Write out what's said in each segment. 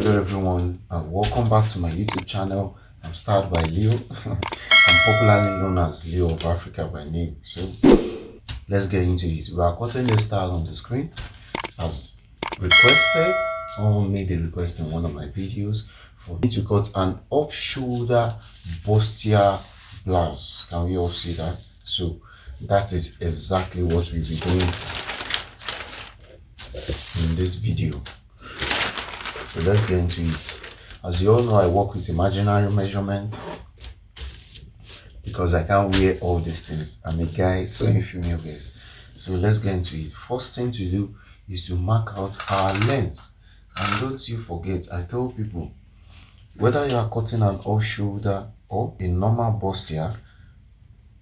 Hello everyone, and welcome back to my YouTube channel. I'm styled by Leo. I'm popularly known as Leo of Africa by name. So let's get into it. We are cutting the style on the screen as requested. Someone made a request in one of my videos for me to cut an off-shoulder bustier blouse. Can we all see that? So that is exactly what we'll be doing in this video. So let's get into it. As you all know, I work with imaginary measurement because I can't wear all these things. I'm a guy sewing female wears. So let's get into it. First thing to do is to mark out our length. And don't you forget, I tell people, whether you are cutting an off-shoulder or a normal bustier,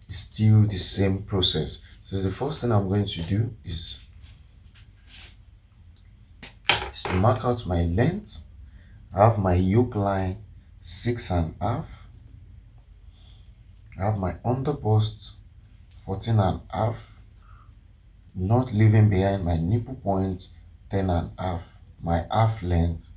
it's still the same process. So the first thing I'm going to do is to mark out my length. I have my yoke line 6.5. I have my under bust 14.5, not leaving behind my nipple point 10.5, my half length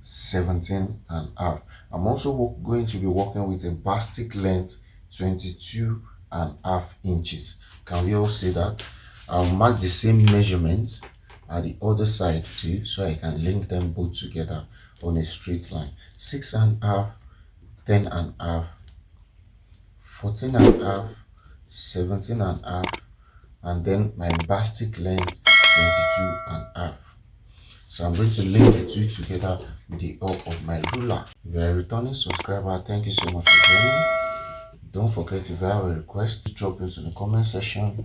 17.5. I'm also going to be working with a bastic length 22.5 inches. Can we all see that? I'll mark the same measurements at the other side too, so I can link them both together on a straight line. 6.5, 10.5, 14.5, 17.5, and then my bastic length 22.5. So I'm going to link the two together with the help of my ruler. If you're a returning subscriber, thank you so much for joining. Don't forget, if you have a request, drop into the comment section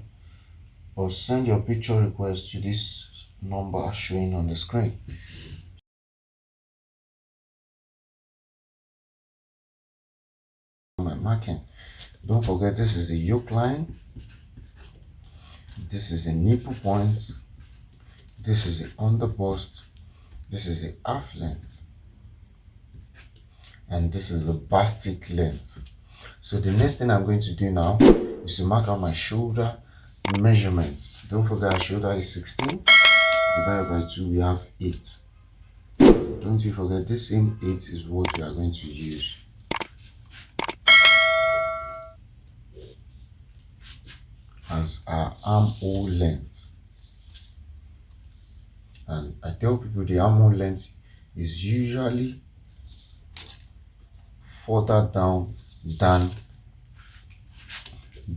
or send your picture request to this number showing on the screen. My marking. Don't forget, this is the yoke line, this is the nipple point, this is the under bust, this is the half length, and this is the bastic length. So the next thing I'm going to do now is to mark out my shoulder measurements. Don't forget, our shoulder is 16 divided by 2, we have 8. Don't you forget, this same 8 is what we are going to use as our armhole length. And I tell people the armhole length is usually further down than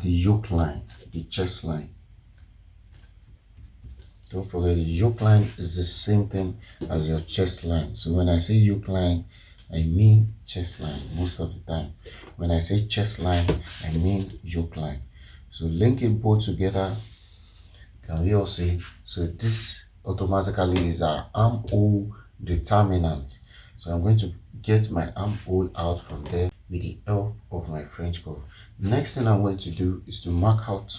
the yoke line, the chest line. Don't forget, the yoke line is the same thing as your chest line. So when I say yoke line, I mean chest line most of the time. When I say chest line, I mean yoke line. So link it both together. Can we all see? So this automatically is our armhole determinant. So I'm going to get my armhole out from there with the help of my French curve. Next thing I'm going to do is to mark out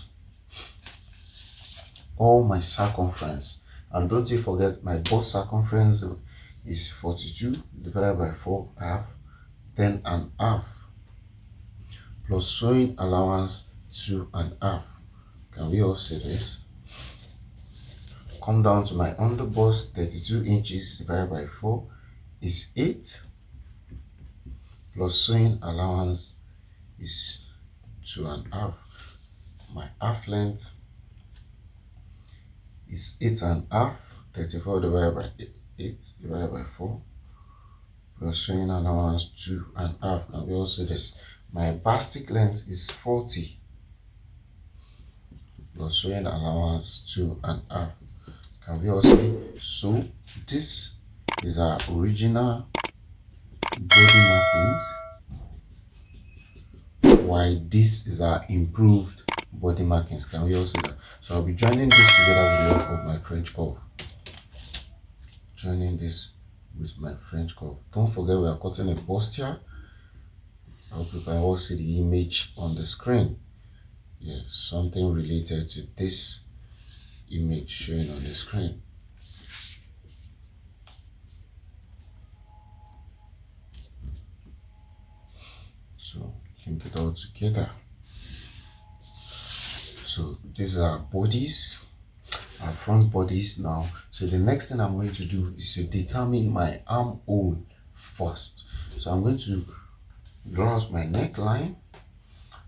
all my circumference. And don't you forget, my bust circumference is 42 divided by 4, I have 10.5, plus sewing allowance 2.5. Can we all see this? Come down to my under bust, 32 inches divided by 4 is 8, plus sewing allowance is 2.5. My half length is 8.5, 34 divided by 8 divided by 4, plus sewing allowance 2.5. Can we all see this? My bastic length is 40, plus sewing allowance 2.5. Can we all see? So this is our original body markings, while this is our improved body markings. Can we all see that? So I'll be joining this together with the help of my French curve. Joining this with my French curve. Don't forget, we are cutting a bustier. I hope you can all see the image on the screen. Yes, something related to this image showing on the screen. So link it all together. So these are bodies. our front bodies now. So the next thing I'm going to do is to determine my armhole first. So I'm going to draw out my neckline.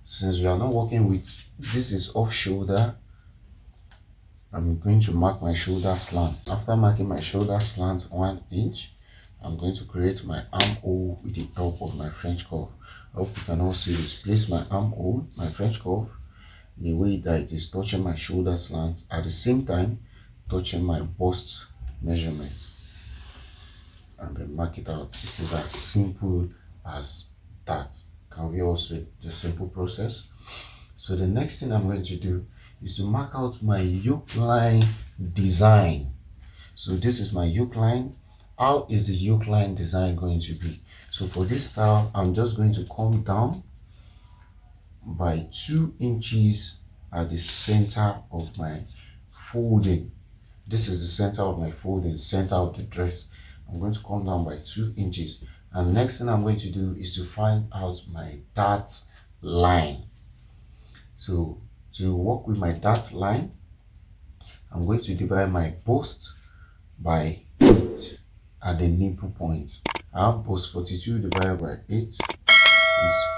Since we are not working with, this is off shoulder, I'm going to mark my shoulder slant. After marking my shoulder slant 1 inch, I'm going to create my armhole with the help of my French curve. I hope you can all see this. Place my armhole, my French curve, in a way that it is touching my shoulder slant, at the same time touching my bust measurement, and then mark it out. It is as simple as that. Can we all see the simple process? So the next thing I'm going to do is to mark out my yoke line design. So this is my yoke line. How is the yoke line design going to be? So for this style, I'm just going to come down by 2 inches at the center of my folding. This is the center of my folding, center of the dress. I'm going to come down by 2 inches. And next thing I'm going to do is to find out my dart line. So to work with my dart line, I'm going to divide my bust by 8 at the nipple point. I have bust 42 divided by 8 is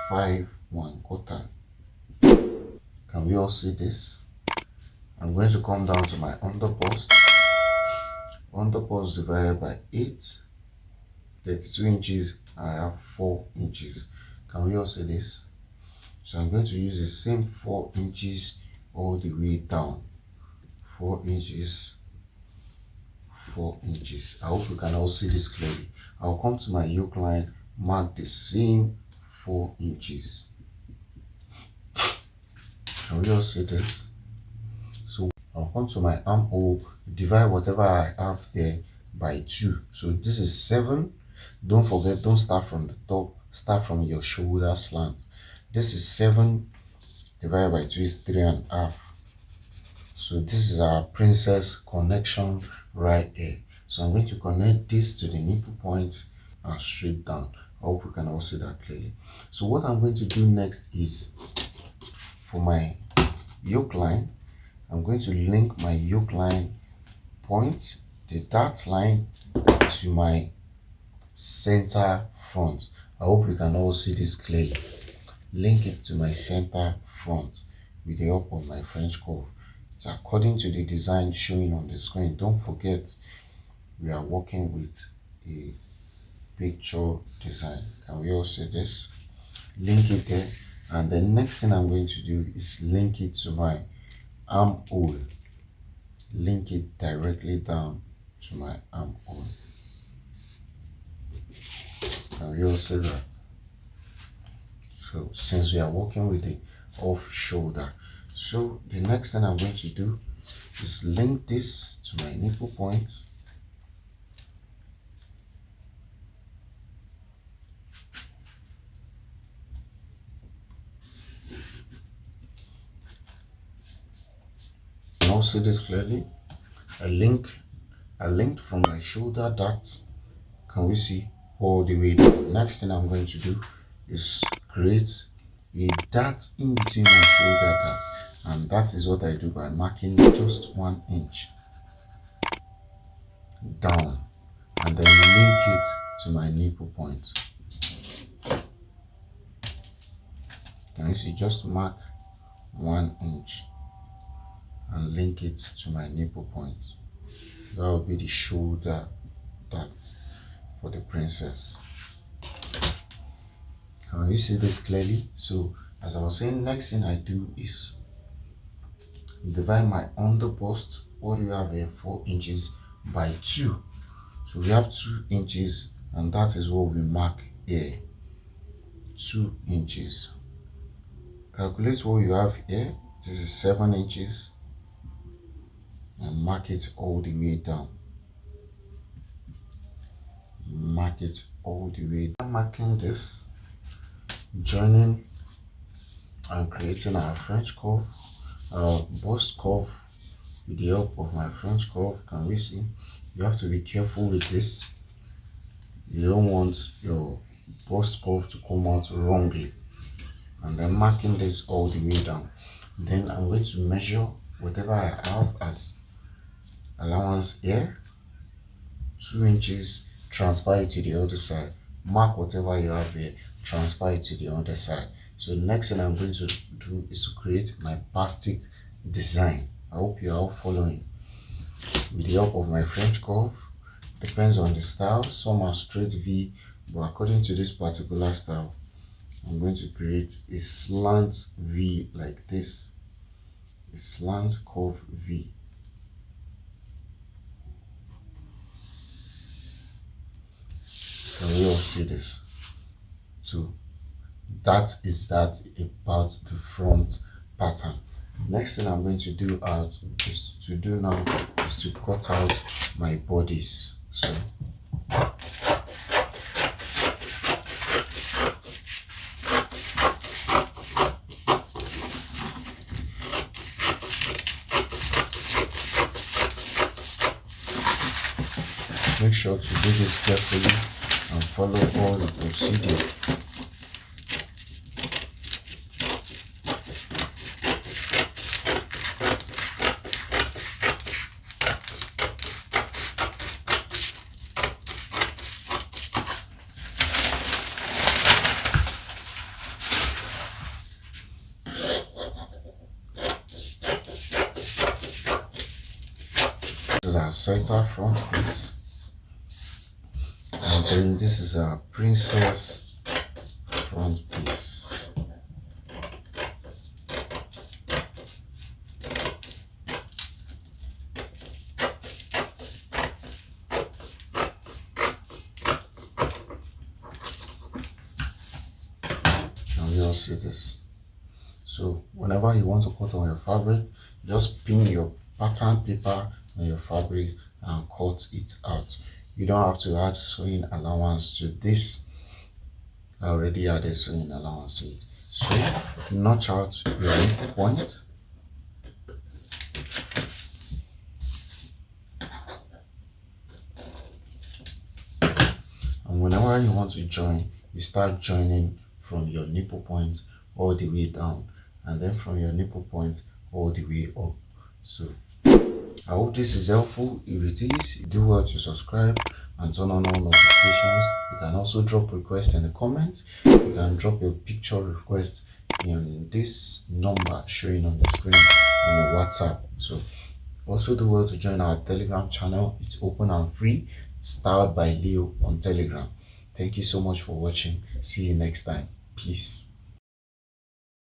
5 1/4. Can we all see this? I'm going to come down to my under bust. Under bust divided by 8, 32 inches, I have 4 inches. Can we all see this? So I'm going to use the same 4 inches all the way down. 4 inches, 4 inches. I hope you can all see this clearly. I'll come to my yoke line, mark the same 4 inches. Can we all see this? So I'll come to my armhole, divide whatever I have there by 2. So this is 7. Don't forget, don't start from the top, start from your shoulder slant. This is 7 divided by 2 is 3.5. So this is our princess connection right here. So I'm going to connect this to the nipple point and straight down. I hope you can all see that clearly. So what I'm going to do next is, for my yoke line, I'm going to link my yoke line point, the dart line, to my center front. I hope you can all see this clearly. Link it to my center front with the help of my French curve. It's according to the design showing on the screen. Don't forget, we are working with a picture design. Can we all see this? Link it there, and the next thing I'm going to do is link it to my armhole. Link it directly down to my armhole. Can we all see that? So since we are working with the off shoulder, so the next thing I'm going to do is link this to my nipple point. You can all see this clearly. I linked from my shoulder dart. Can we see all the way down? Next thing I'm going to do is create a dart in between my shoulder dart, and that is what I do by marking just 1 inch down and then link it to my nipple point. Can you see? Just mark 1 inch and link it to my nipple point. That will be the shoulder dart for the princess. Can you see this clearly? So as I was saying, next thing I do is divide my under bust. What do you have here? 4 inches by 2. So we have 2 inches, and that is what we mark here. 2 inches. Calculate what you have here. This is 7 inches, and mark it all the way down. Mark it all the way down. Marking this, joining and creating our French curve, our bust curve with the help of my French curve. Can we see? You have to be careful with this. You don't want your bust curve to come out wrongly. And then marking this all the way down. Then I'm going to measure whatever I have as allowance here, 2 inches, transfer it to the other side, mark whatever you have here, transfer it to the other side. So the next thing I'm going to do is to create my bastic design. I hope you are all following. With the help of my French curve, depends on the style. Some are straight V, but according to this particular style, I'm going to create a slant V like this, a slant curve V. Can we all see this? So that is that about the front pattern. Next thing I'm going to do now is to cut out my bodies. So make sure to do this carefully and follow all the procedure. This is our center front piece. And then this is our princess front piece. Can we all see this? So whenever you want to cut on your fabric, just pin your pattern paper on your fabric and cut it out. You don't have to add sewing allowance to this. I already added sewing allowance to it. So notch out your nipple point. And whenever you want to join, you start joining from your nipple point all the way down, and then from your nipple point all the way up. So I hope this is helpful. If it is, do well to subscribe and turn on all notifications. You can also drop requests in the comments. You can drop your picture request in this number showing on the screen on your WhatsApp. So also do well to join our Telegram channel. It's open and free. It's Styled by Leo on Telegram. Thank you so much for watching. See you next time. Peace.